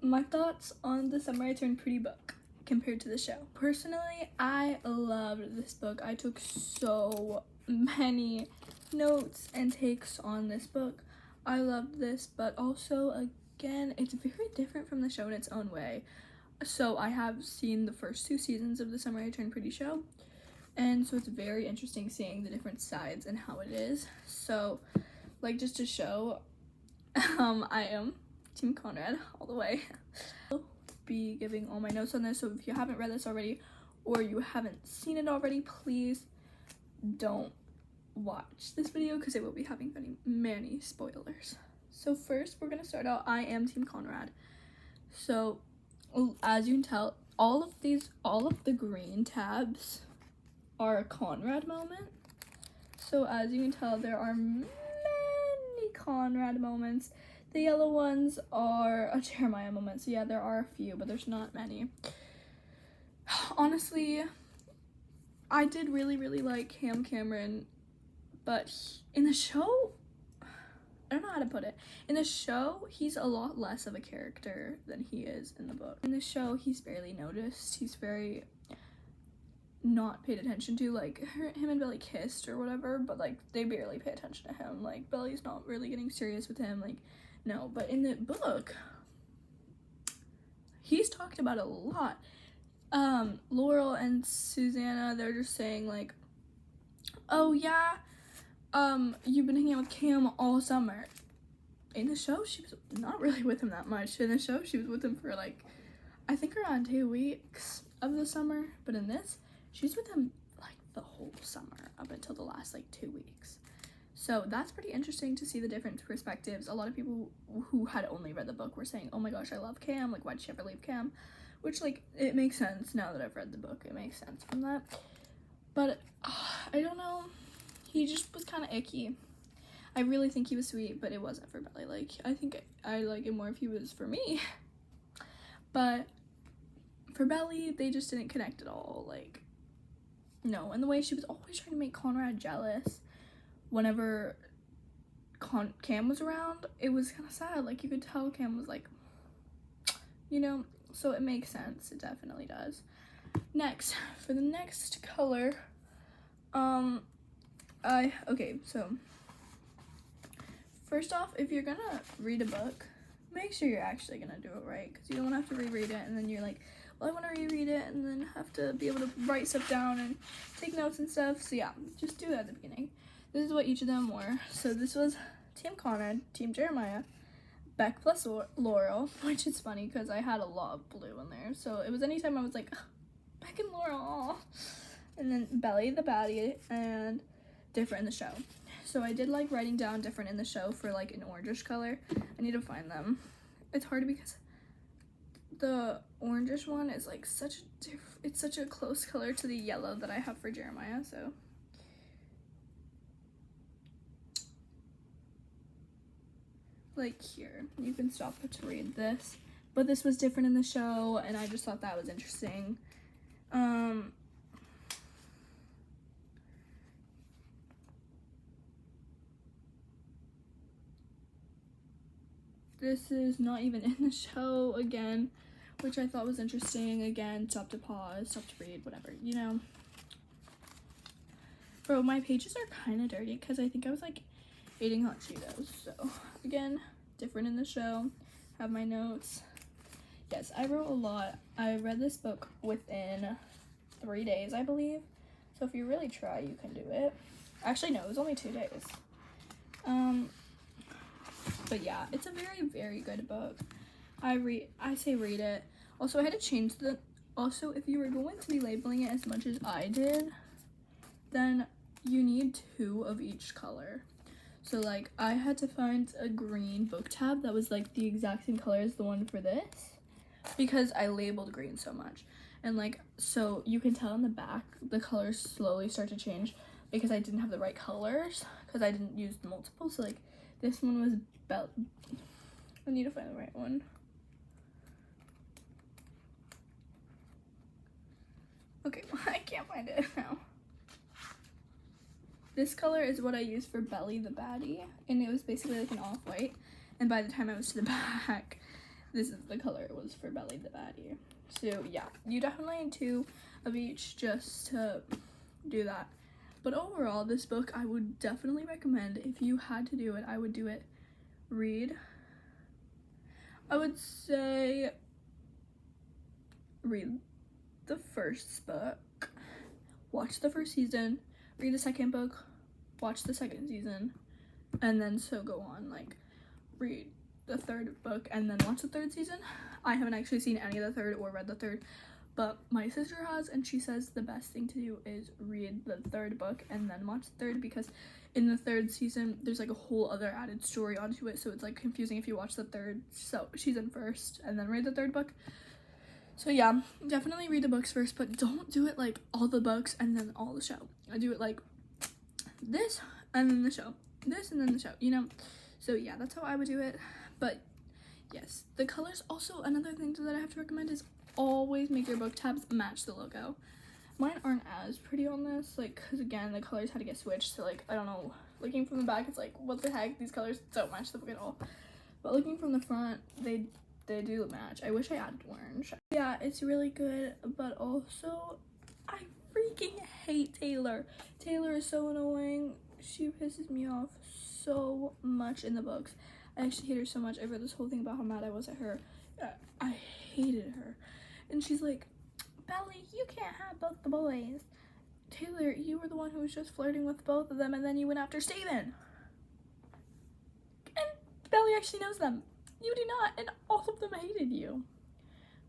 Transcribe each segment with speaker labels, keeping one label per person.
Speaker 1: my thoughts on the Summer I Turned Pretty book compared to the show. Personally, I loved this book. I took so many notes and takes on this book. I loved this, but also, again, it's very different from the show in its own way. So I have seen the first 2 seasons of the Summer I Turned Pretty show, and so it's very interesting seeing the different sides and how it is. So, like, just to show, I am Team Conrad all the way. I'll be giving all my notes on this, so if you haven't read this already or you haven't seen it already, please don't watch this video because it will be having many spoilers. So first, we're gonna start out, I am Team Conrad. So as you can tell, all of the green tabs are a Conrad moment. So as you can tell, there are many Conrad moments. The yellow ones are a Jeremiah moment. So yeah, there are a few, but there's not many. Honestly, I did really like Cam Cameron, but in the show, I don't know how to put it. In the show, he's a lot less of a character than he is in the book. In the show, he's barely noticed. He's very not paid attention to. Like, him and Belly kissed or whatever, but like they barely pay attention to him. Like, Belly's not really getting serious with him. Like, no. But in the book, he's talked about a lot. Laurel and Susanna, they're just saying like, oh yeah, you've been hanging out with Cam all summer. In the show, she was not really with him that much. In the show, she was with him for like, I think around 2 weeks of the summer. But in this, she's with him like the whole summer up until the last like 2 weeks. So that's pretty interesting to see the different perspectives. A lot of people who had only read the book were saying, oh my gosh, I love Cam. Like, why'd she ever leave Cam? Which, like, it makes sense now that I've read the book. It makes sense from that. But I don't know. He just was kind of icky. I really think he was sweet, but it wasn't for Belly. Like, I think I like it more if he was for me. But for Belly, they just didn't connect at all. Like, no. And the way she was always trying to make Conrad jealous whenever Cam was around, it was kind of sad. Like, you could tell Cam was like, you know, so it makes sense. It definitely does. Next, for the next color, okay, so first off, if you're gonna read a book, make sure you're actually gonna do it right, because you don't have to reread it and then you're like, well, I want to reread it and then have to be able to write stuff down and take notes and stuff. So yeah, just do it at the beginning. This is what each of them were. So this was Team Conrad, Team Jeremiah, Beck plus Laurel, which is funny because I had a lot of blue in there. So it was anytime I was like, Beck and Laurel, aw. And then Belly the baddie and different in the show. So I did like writing down different in the show for like an orangish color. I need to find them. It's hard because the orangish one is like it's such a close color to the yellow that I have for Jeremiah. So like here, you can stop to read this, but this was different in the show and I just thought that was interesting. This is not even in the show again, which I thought was interesting. Again, stop to pause, stop to read, whatever, you know. Bro, my pages are kind of dirty because I think I was like eating hot Cheetos. So again, different in the show. Have my notes. Yes, I wrote a lot. I read this book within 3 days, I believe. So if you really try, you can do it. Actually, no, it was only 2 days. But yeah, it's a very good book. I say read it. Also, I had to change also, if you were going to be labeling it as much as I did, then you need 2 of each color. So like, I had to find a green book tab that was like the exact same color as the one for this, because I labeled green so much. And like, so you can tell in the back, the colors slowly start to change because I didn't have the right colors, because I didn't use the multiple. So like, this one was I need to find the right one. Okay, I can't find it now. This color is what I used for Belly the baddie, and it was basically like an off-white. And by the time I was to the back, this is the color it was for Belly the Baddie. So yeah, you definitely need 2 of each just to do that. But overall, this book I would definitely recommend. If you had to do it, I would do it. Read. I would say read the first book, watch the first season, read the second book, watch the second season, and then so go on, like read the third book and then watch the third season. I haven't actually seen any of the third or read the third, but my sister has, and she says the best thing to do is read the third book and then watch the third, because in the third season there's like a whole other added story onto it, so it's like confusing if you watch the third season first and then read the third book. So yeah, definitely read the books first, but don't do it like all the books and then all the show. I do it like this and then the show, this and then the show, you know? So yeah, that's how I would do it. But yes, the colors. Also, another thing that I have to recommend is always make your book tabs match the logo. Mine aren't as pretty on this, like, because again, the colors had to get switched, so like, I don't know, looking from the back, it's like, what the heck, these colors don't match the book at all. But looking from the front, they do match. I wish I added orange. Yeah, it's really good, but also, I freaking hate Taylor. Taylor is so annoying. She pisses me off so much in the books. I actually hate her so much. I read this whole thing about how mad I was at her. I hated her. And she's like, Belly, you can't have both the boys. Taylor, you were the one who was just flirting with both of them, and then you went after Steven. And Belly actually knows them. You do not, and all of them hated you.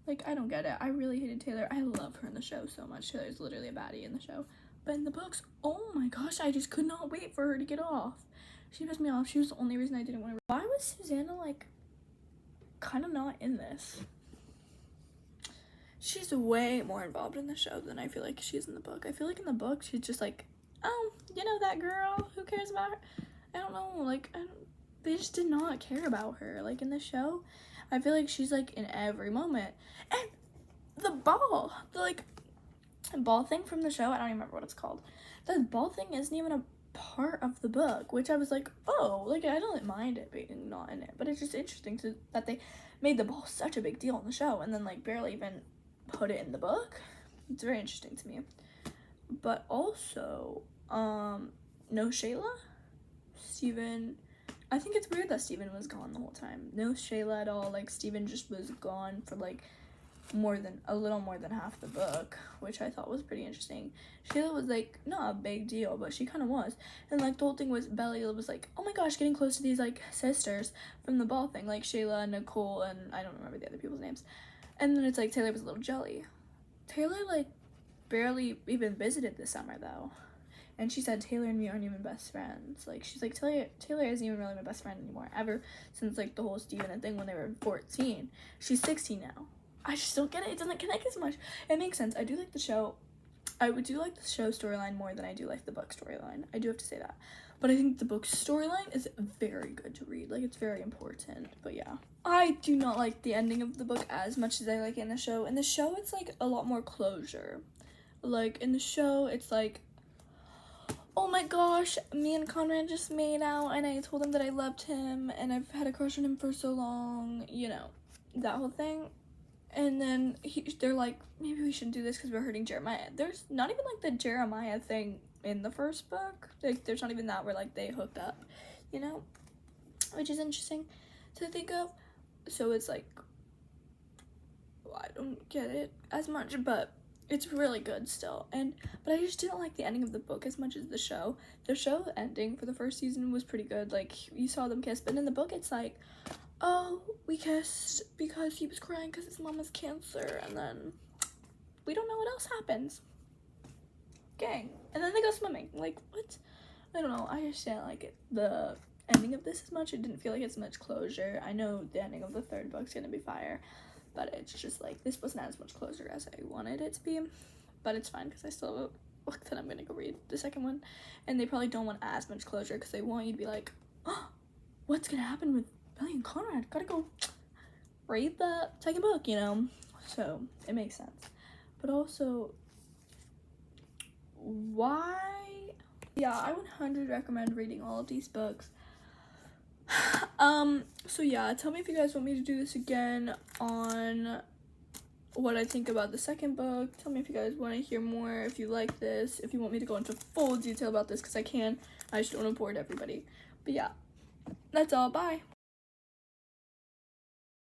Speaker 1: Like, I don't get it. I really hated Taylor. I love her in the show so much. Taylor's literally a baddie in the show. But in the books, oh my gosh, I just could not wait for her to get off. She pissed me off. She was the only reason I didn't want to. Why was Susanna, like, kind of not in this? She's way more involved in the show than I feel like she is in the book. I feel like in the book, she's just like, oh, you know that girl? Who cares about her? I don't know. Like, they just did not care about her. Like, in the show, I feel like she's, like, in every moment. And the ball, the, like, ball thing from the show, I don't even remember what it's called. The ball thing isn't even a part of the book, which I was like, oh, like, I don't mind it being not in it, but it's just interesting that they made the ball such a big deal in the show and then, like, barely even put it in the book. It's very interesting to me. But also, no Shayla? Steven, I think it's weird that Steven was gone the whole time. No Shayla at all. Like, Steven just was gone for, like, a little more than half the book, which I thought was pretty interesting. Shayla was, like, not a big deal, but she kind of was. And, like, the whole thing was Belly was like, oh my gosh, getting close to these, like, sisters from the ball thing, like Shayla, Nicole, and I don't remember the other people's names. And then it's like Taylor was a little jelly. Taylor, like, barely even visited this summer, though. And she said, Taylor and me aren't even best friends. Like, she's like, Taylor isn't even really my best friend anymore, ever since, like, the whole Steven thing when they were 14. She's 16 now. I just don't get it. It doesn't connect as much. It makes sense. I do like the show. I do like the show storyline more than I do like the book storyline. I do have to say that. But I think the book storyline is very good to read. Like, it's very important. But yeah. I do not like the ending of the book as much as I like it in the show. In the show, it's, like, a lot more closure. Like, in the show, it's, like, oh my gosh, me and Conrad just made out, and I told him that I loved him, and I've had a crush on him for so long. You know, that whole thing. And then they're like, maybe we shouldn't do this because we're hurting Jeremiah. There's not even, like, the Jeremiah thing in the first book. Like, there's not even that where, like, they hooked up, you know? Which is interesting to think of. So it's like, well, I don't get it as much, but it's really good still. But I just didn't like the ending of the book as much as the show. The show ending for the first season was pretty good. Like, you saw them kiss, but in the book it's like, oh, we kissed because he was crying because his mom has cancer, and then we don't know what else happens. Gang. And then they go swimming. Like, what? I don't know. I just didn't like it. The ending of this as much. It didn't feel like it's much closure. I know the ending of the third book's gonna be fire, but it's just like, this wasn't as much closure as I wanted it to be. But it's fine because I still have a book that I'm gonna go read, the second one, and they probably don't want as much closure because they want you to be like, oh, what's gonna happen with Belly and Conrad? Gotta go read the second book, you know? So it makes sense. But also, why? Yeah, I would 100 recommend reading all of these books. So yeah, tell me if you guys want me to do this again on what I think about the second book. Tell me if you guys want to hear more, if you like this, if you want me to go into full detail about this, because I can. I just don't want to bore everybody. But yeah, that's all. Bye.